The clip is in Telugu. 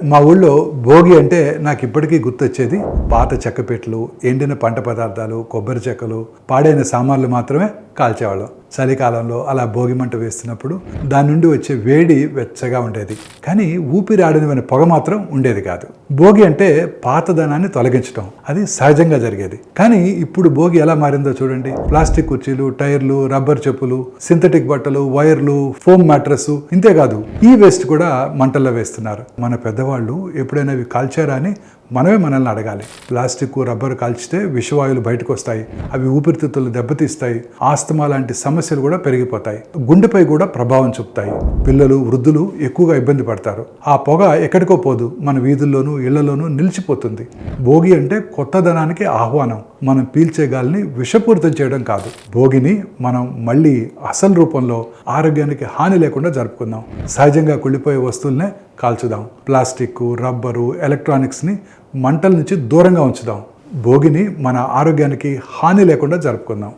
మా ఊళ్ళో భోగి అంటే నాకు ఇప్పటికీ గుర్తొచ్చేది పాత చెక్కపెట్లు, ఎండిన పంట పదార్థాలు, కొబ్బరి చెక్కలు, పాడైన సామాన్లు మాత్రమే కాల్చేవాళ్ళం. చలికాలంలో అలా భోగి మంట వేస్తున్నప్పుడు దాని నుండి వచ్చే వేడి వెచ్చగా ఉండేది. కానీ ఊపిరి ఆడనివైన పొగ మాత్రం ఉండేది కాదు. భోగి అంటే పాతదనాన్ని తొలగించడం, అది సహజంగా జరిగేది. కానీ ఇప్పుడు భోగి ఎలా మారిందో చూడండి. ప్లాస్టిక్ కుర్చీలు, టైర్లు, రబ్బర్ చెప్పులు, సింథటిక్ బట్టలు, వైర్లు, ఫోమ్ మ్యాట్రస్, ఇంతేకాదు ఈ వేస్ట్ కూడా మంటల్లో వేస్తున్నారు. మన పెద్దవాళ్ళు ఎప్పుడైనా ఇవి కాల్చారా అని మనల్ని అడగాలి. ప్లాస్టిక్, రబ్బర్ కాల్చితే విషవాయువులు బయటకు వస్తాయి. అవి ఊపిరితిత్తులు దెబ్బతీస్తాయి. ఆస్తమా లాంటి సమస్యలు కూడా పెరిగిపోతాయి. గుండెపై కూడా ప్రభావం చూపుతాయి. పిల్లలు, వృద్ధులు ఎక్కువగా ఇబ్బంది పడతారు. ఆ పొగ ఎక్కడికో పోదు, మన వీధుల్లోనూ ఇళ్లలోనూ నిలిచిపోతుంది. భోగి అంటే కొత్తదనానికి ఆహ్వానం. మనం పీల్చే గాలిని విషపూరితం చేయడం కాదు. భోగిని మనం మళ్ళీ అసలు రూపంలో ఆరోగ్యానికి హాని లేకుండా జరుపుకుందాం. సహజంగా కుళ్ళిపోయే వస్తువులనే కాల్చుదాం. ప్లాస్టిక్, రబ్బరు, ఎలక్ట్రానిక్స్ని మంటల నుంచి దూరంగా ఉంచుదాం. భోగిని మన ఆరోగ్యానికి హాని లేకుండా జరుపుకుందాం.